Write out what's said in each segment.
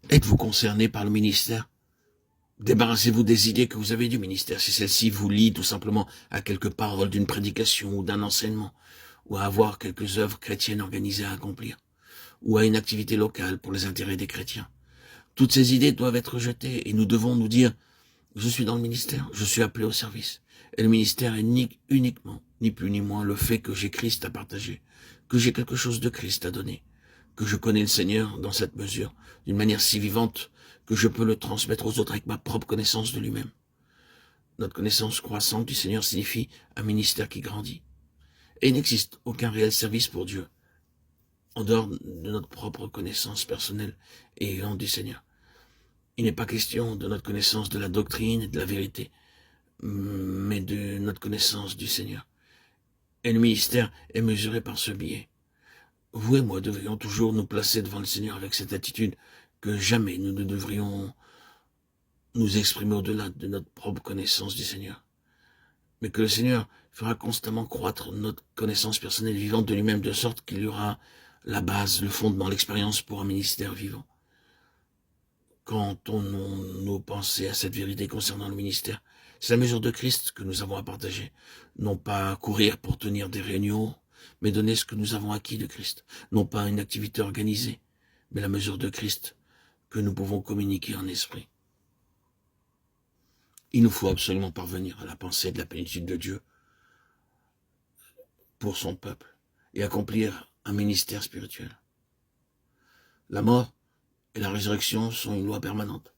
Êtes-vous concerné par le ministère? Débarrassez-vous des idées que vous avez du ministère. Si celle-ci vous lie tout simplement à quelques paroles d'une prédication ou d'un enseignement, ou à avoir quelques œuvres chrétiennes organisées à accomplir, ou à une activité locale pour les intérêts des chrétiens. Toutes ces idées doivent être rejetées et nous devons nous dire, je suis dans le ministère, je suis appelé au service. Et le ministère est uniquement, ni plus ni moins, le fait que j'ai Christ à partager, que j'ai quelque chose de Christ à donner, que je connais le Seigneur dans cette mesure, d'une manière si vivante que je peux le transmettre aux autres avec ma propre connaissance de lui-même. Notre connaissance croissante du Seigneur signifie un ministère qui grandit. Et il n'existe aucun réel service pour Dieu en dehors de notre propre connaissance personnelle et vivante du Seigneur. Il n'est pas question de notre connaissance de la doctrine et de la vérité, mais de notre connaissance du Seigneur. Et le ministère est mesuré par ce biais. Vous et moi devrions toujours nous placer devant le Seigneur avec cette attitude que jamais nous ne devrions nous exprimer au-delà de notre propre connaissance du Seigneur. Mais que le Seigneur fera constamment croître notre connaissance personnelle vivante de lui-même, de sorte qu'il y aura la base, le fondement, l'expérience pour un ministère vivant. Quand on nos pensées à cette vérité concernant le ministère, c'est la mesure de Christ que nous avons à partager. Non pas courir pour tenir des réunions, mais donner ce que nous avons acquis de Christ. Non pas une activité organisée, mais la mesure de Christ que nous pouvons communiquer en esprit. Il nous faut absolument parvenir à la pensée de la plénitude de Dieu pour son peuple et accomplir un ministère spirituel. La mort et la résurrection sont une loi permanente.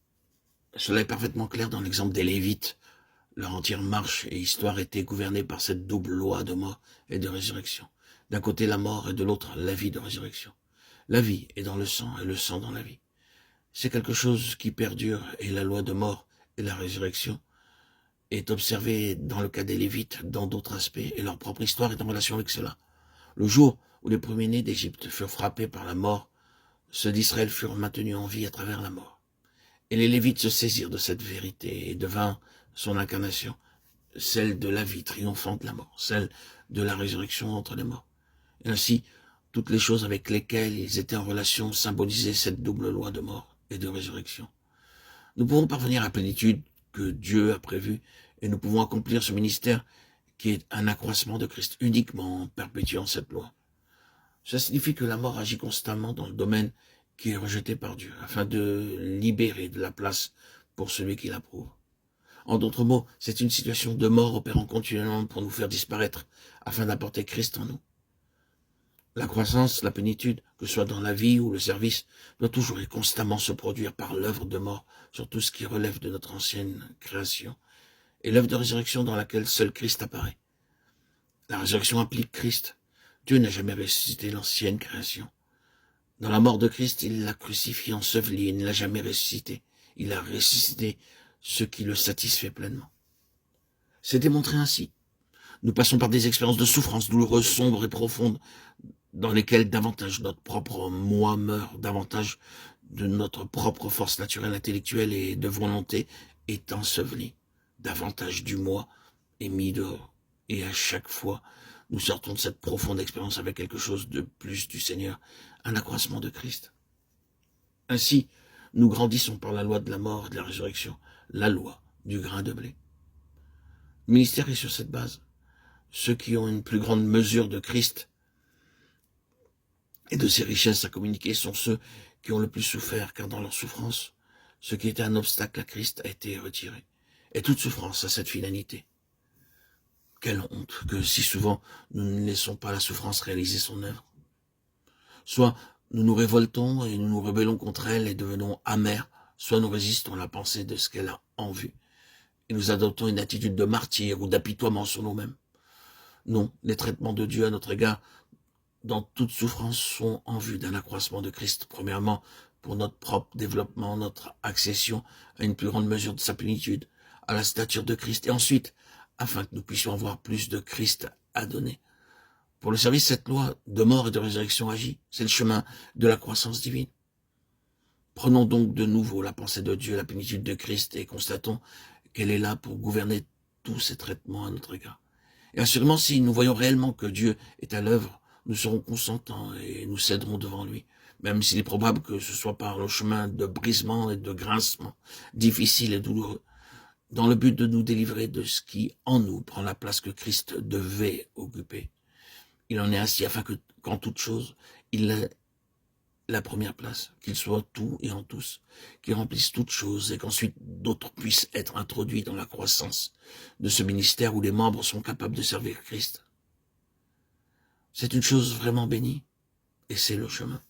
Cela est parfaitement clair dans l'exemple des Lévites. Leur entière marche et histoire était gouvernée par cette double loi de mort et de résurrection. D'un côté la mort et de l'autre la vie de résurrection. La vie est dans le sang et le sang dans la vie. C'est quelque chose qui perdure et la loi de mort et la résurrection est observée dans le cas des Lévites, dans d'autres aspects, et leur propre histoire est en relation avec cela. Le jour où les premiers-nés d'Égypte furent frappés par la mort, ceux d'Israël furent maintenus en vie à travers la mort. Et les Lévites se saisirent de cette vérité et devinrent son incarnation, celle de la vie triomphante de la mort, celle de la résurrection entre les morts. Et ainsi, toutes les choses avec lesquelles ils étaient en relation symbolisaient cette double loi de mort et de résurrection. Nous pouvons parvenir à la plénitude que Dieu a prévue et nous pouvons accomplir ce ministère qui est un accroissement de Christ uniquement en perpétuant cette loi. Cela signifie que la mort agit constamment dans le domaine qui est rejeté par Dieu, afin de libérer de la place pour celui qui l'approuve. En d'autres mots, c'est une situation de mort opérant continuellement pour nous faire disparaître, afin d'apporter Christ en nous. La croissance, la plénitude, que ce soit dans la vie ou le service, doit toujours et constamment se produire par l'œuvre de mort sur tout ce qui relève de notre ancienne création, et l'œuvre de résurrection dans laquelle seul Christ apparaît. La résurrection implique Christ. Dieu n'a jamais ressuscité l'ancienne création. Dans la mort de Christ, il l'a crucifié, enseveli, et ne l'a jamais ressuscité. Il a ressuscité ce qui le satisfait pleinement. C'est démontré ainsi. Nous passons par des expériences de souffrance douloureuses, sombres et profondes, dans lesquelles davantage notre propre moi meurt, davantage de notre propre force naturelle, intellectuelle et de volonté est ensevelie. Davantage du moi est mis dehors. Et à chaque fois, nous sortons de cette profonde expérience avec quelque chose de plus du Seigneur, un accroissement de Christ. Ainsi, nous grandissons par la loi de la mort et de la résurrection, la loi du grain de blé. Le ministère est sur cette base. Ceux qui ont une plus grande mesure de Christ et de ses richesses à communiquer sont ceux qui ont le plus souffert, car dans leur souffrance, ce qui était un obstacle à Christ a été retiré. Et toute souffrance a cette finalité. Quelle honte que si souvent nous ne laissons pas la souffrance réaliser son œuvre. Soit nous nous révoltons et nous nous rebellons contre elle et devenons amers, soit nous résistons à la pensée de ce qu'elle a en vue et nous adoptons une attitude de martyr ou d'apitoiement sur nous-mêmes. Non, les traitements de Dieu à notre égard dans toute souffrance sont en vue d'un accroissement de Christ, premièrement pour notre propre développement, notre accession à une plus grande mesure de sa plénitude, à la stature de Christ, et ensuite afin que nous puissions avoir plus de Christ à donner. Pour le service, cette loi de mort et de résurrection agit. C'est le chemin de la croissance divine. Prenons donc de nouveau la pensée de Dieu, la plénitude de Christ, et constatons qu'elle est là pour gouverner tous ces traitements à notre égard. Et assurément, si nous voyons réellement que Dieu est à l'œuvre, nous serons consentants et nous céderons devant lui. même s'il est probable que ce soit par le chemin de brisement et de grincement, difficile et douloureux, dans le but de nous délivrer de ce qui, en nous, prend la place que Christ devait occuper. Il en est ainsi afin qu'en toute chose, il ait la première place, qu'il soit tout et en tous, qu'il remplisse toutes choses et qu'ensuite d'autres puissent être introduits dans la croissance de ce ministère où les membres sont capables de servir Christ. C'est une chose vraiment bénie et c'est le chemin.